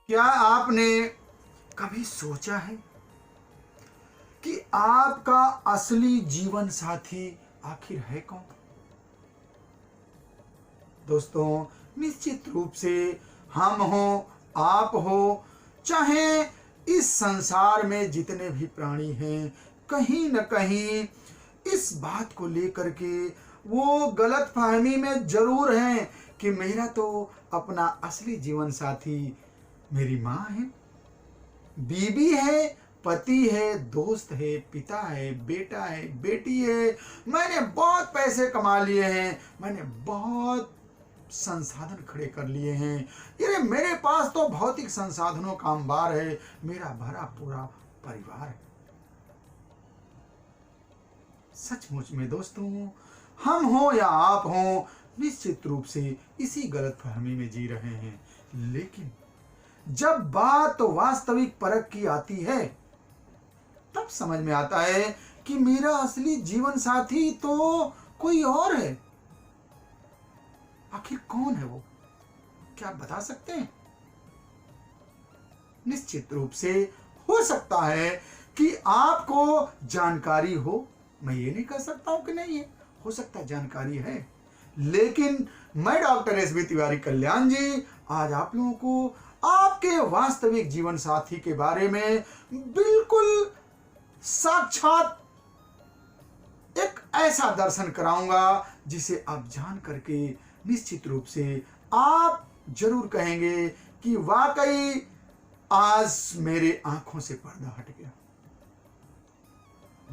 क्या आपने कभी सोचा है कि आपका असली जीवन साथी आखिर है कौन? दोस्तों, निश्चित रूप से हम हो, आप हो, चाहे इस संसार में जितने भी प्राणी हैं, कहीं न कहीं इस बात को लेकर के वो गलतफहमी में जरूर हैं कि मेरा तो अपना असली जीवन साथी मेरी माँ है, बीवी है, पति है, दोस्त है, पिता है, बेटा है, बेटी है। मैंने बहुत पैसे कमा लिए हैं, मैंने बहुत संसाधन खड़े कर लिए हैं, ये मेरे पास तो भौतिक संसाधनों का अंबार है, मेरा भरा पूरा परिवार है। सचमुच में दोस्तों, हम हो या आप हो, निश्चित रूप से इसी गलतफहमी में जी रहे हैं। लेकिन जब बात वास्तविक परख की आती है, तब समझ में आता है कि मेरा असली जीवन साथी तो कोई और है। आखिर कौन है वो? क्या आप बता सकते हैं? निश्चित रूप से हो सकता है कि आपको जानकारी हो, मैं ये नहीं कह सकता हूं कि नहीं है, हो सकता है जानकारी है, लेकिन मैं डॉक्टर एस बी तिवारी कल्याण जी आज आप लोगों को आपके वास्तविक जीवन साथी के बारे में बिल्कुल साक्षात एक ऐसा दर्शन कराऊंगा जिसे आप जान करके निश्चित रूप से आप जरूर कहेंगे कि वाकई आज मेरे आंखों से पर्दा हट गया।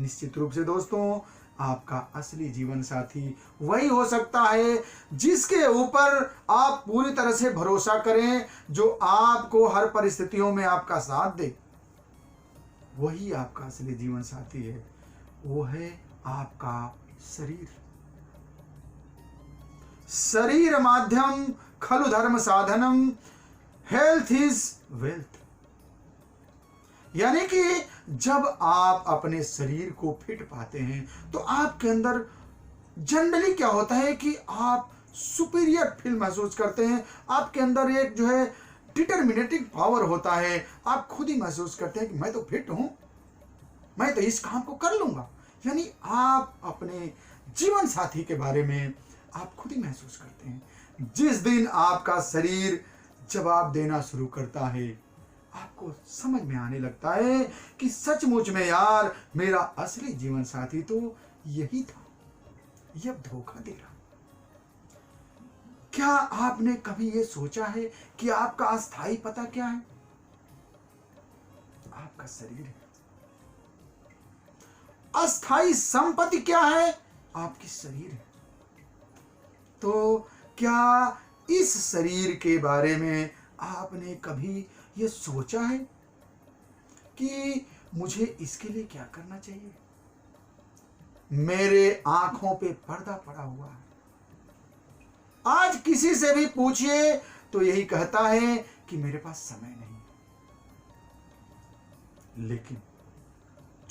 निश्चित रूप से दोस्तों, आपका असली जीवन साथी वही हो सकता है जिसके ऊपर आप पूरी तरह से भरोसा करें, जो आपको हर परिस्थितियों में आपका साथ दे। वही आपका असली जीवन साथी है। वो है आपका शरीर। शरीर माध्यम खलु धर्म साधनम, हेल्थ इज वेल्थ। यानी कि जब आप अपने शरीर को फिट पाते हैं तो आपके अंदर जनरली क्या होता है कि आप सुपीरियर फील महसूस करते हैं। आपके अंदर एक जो है डिटर्मिनेटिंग पावर होता है। आप खुद ही महसूस करते हैं कि मैं तो फिट हूं, मैं तो इस काम को कर लूंगा। यानी आप अपने जीवन साथी के बारे में आप खुद ही महसूस करते हैं। जिस दिन आपका शरीर जवाब देना शुरू करता है, आपको समझ में आने लगता है कि सचमुच में यार मेरा असली जीवन साथी तो यही था, यह धोखा दे रहा। क्या आपने कभी यह सोचा है कि आपका अस्थाई पता क्या है? आपका शरीर है। अस्थाई संपत्ति क्या है? आपकी शरीर है। तो क्या इस शरीर के बारे में आपने कभी ये सोचा है कि मुझे इसके लिए क्या करना चाहिए? मेरे आंखों पे पर्दा पड़ा हुआ है। आज किसी से भी पूछिए तो यही कहता है कि मेरे पास समय नहीं। लेकिन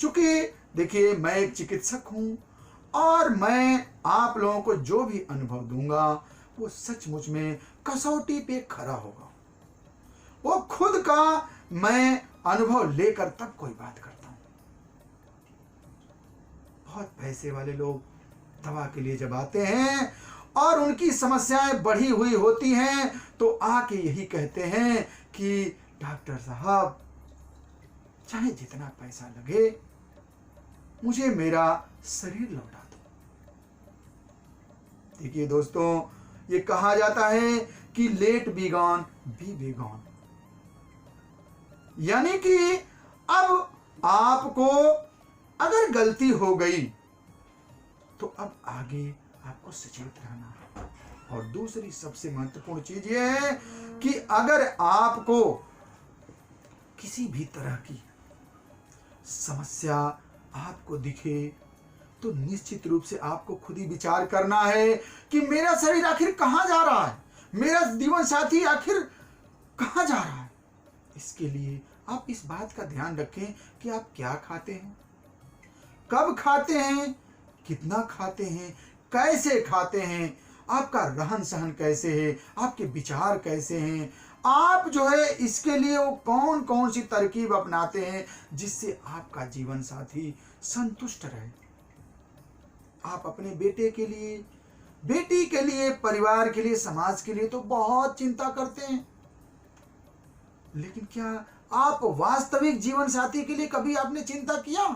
चूंकि देखिए, मैं एक चिकित्सक हूं और मैं आप लोगों को जो भी अनुभव दूंगा वो सचमुच में कसौटी पे खरा होगा। वो खुद का मैं अनुभव लेकर तब कोई बात करता हूं। बहुत पैसे वाले लोग दवा के लिए जब आते हैं और उनकी समस्याएं बढ़ी हुई होती हैं तो आके यही कहते हैं कि डॉक्टर साहब, चाहे जितना पैसा लगे, मुझे मेरा शरीर लौटा दो। देखिए दोस्तों, ये कहा जाता है कि let bygone be bygone. यानी कि अब आपको अगर गलती हो गई तो अब आगे आपको सचेत रहना है। और दूसरी सबसे महत्वपूर्ण चीज यह है कि अगर आपको किसी भी तरह की समस्या आपको दिखे तो निश्चित रूप से आपको खुद ही विचार करना है कि मेरा शरीर आखिर कहां जा रहा है, मेरा जीवन साथी आखिर कहां जा रहा है। इसके लिए आप इस बात का ध्यान रखें कि आप क्या खाते हैं, कब खाते हैं, कितना खाते हैं, कैसे खाते हैं, आपका रहन सहन कैसे है, आपके विचार कैसे हैं, आप जो है इसके लिए वो कौन कौन सी तरकीब अपनाते हैं जिससे आपका जीवन साथी संतुष्ट रहे। आप अपने बेटे के लिए, बेटी के लिए, परिवार के लिए, समाज के लिए तो बहुत चिंता करते हैं, लेकिन क्या आप वास्तविक जीवन साथी के लिए कभी आपने चिंता किया?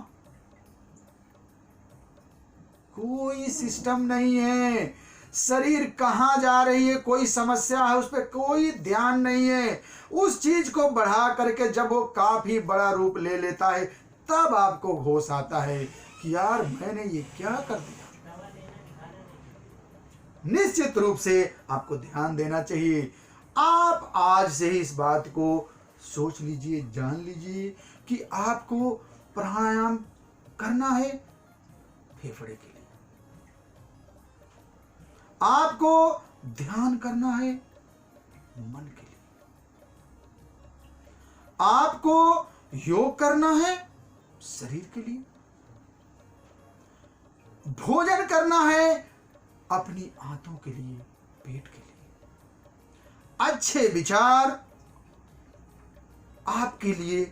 कोई सिस्टम नहीं है, शरीर कहां जा रही है, कोई समस्या है, उस पर कोई ध्यान नहीं है। उस चीज को बढ़ा करके जब वो काफी बड़ा रूप ले लेता है तब आपको होश आता है कि यार मैंने ये क्या कर दिया। निश्चित रूप से आपको ध्यान देना चाहिए। आप आज से ही इस बात को सोच लीजिए, जान लीजिए कि आपको प्राणायाम करना है फेफड़े के लिए, आपको ध्यान करना है मन के लिए, आपको योग करना है शरीर के लिए, भोजन करना है अपनी आंतों के लिए, पेट के लिए, अच्छे विचार आपके लिए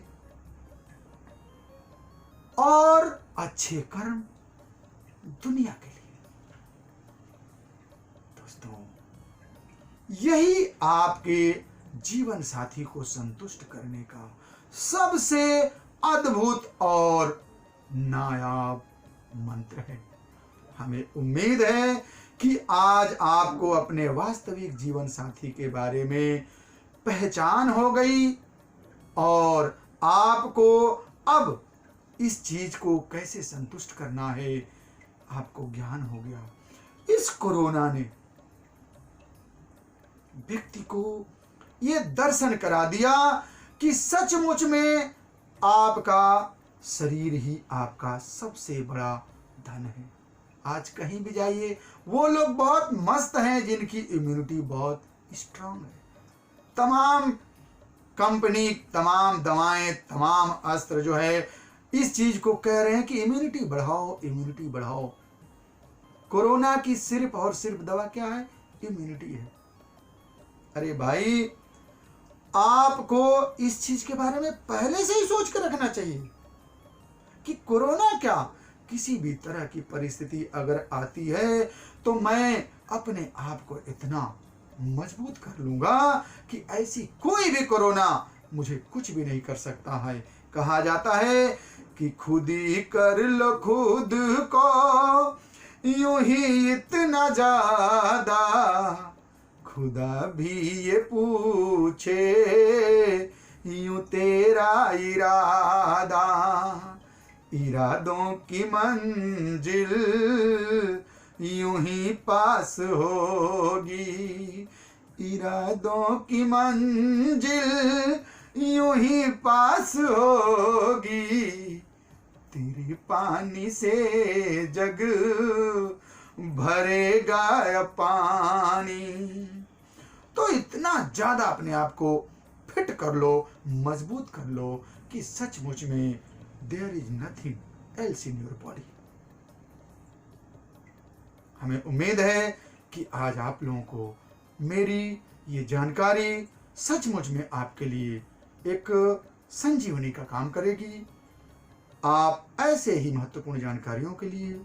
और अच्छे कर्म दुनिया के लिए। दोस्तों, यही आपके जीवन साथी को संतुष्ट करने का सबसे अद्भुत और नायाब मंत्र है। हमें उम्मीद है कि आज आपको अपने वास्तविक जीवन साथी के बारे में पहचान हो गई और आपको अब इस चीज को कैसे संतुष्ट करना है आपको ज्ञान हो गया। इस कोरोना ने व्यक्ति को यह दर्शन करा दिया कि सचमुच में आपका शरीर ही आपका सबसे बड़ा धन है। आज कहीं भी जाइए, वो लोग बहुत मस्त हैं जिनकी इम्यूनिटी बहुत स्ट्रांग है। तमाम कंपनी, तमाम दवाएं, तमाम अस्त्र जो है इस चीज को कह रहे हैं कि इम्यूनिटी बढ़ाओ, इम्यूनिटी बढ़ाओ। कोरोना की सिर्फ और सिर्फ दवा क्या है? इम्यूनिटी है। अरे भाई, आपको इस चीज के बारे में पहले से ही सोच कर रखना चाहिए कि कोरोना क्या, किसी भी तरह की परिस्थिति अगर आती है तो मैं अपने आप को इतना मजबूत कर लूंगा कि ऐसी कोई भी कोरोना मुझे कुछ भी नहीं कर सकता है। कहा जाता है कि खुद ही कर लो खुद को, यूं ही इतना ज्यादा खुदा भी ये पूछे, यूं तेरा इरादा, इरादों की मंजिल यूं ही पास होगी, इरादों की मंजिल यूं ही पास होगी, तेरे पानी से जग भरेगा पानी। तो इतना ज्यादा अपने आप को फिट कर लो, मजबूत कर लो कि सचमुच में there is nothing else in your body. हमें उम्मीद है कि आज आप लोगों को मेरी ये जानकारी सचमुच में आपके लिए एक संजीवनी का काम करेगी। आप ऐसे ही महत्वपूर्ण जानकारियों के लिए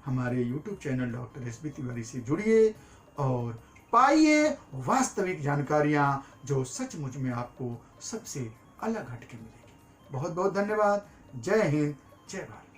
हमारे YouTube चैनल डॉक्टर एस बी तिवारी से जुड़िए और पाइए वास्तविक जानकारियां जो सचमुच में आपको सबसे अलग हटके मिलेगी। बहुत बहुत धन्यवाद। जय हिंद, जय भारत।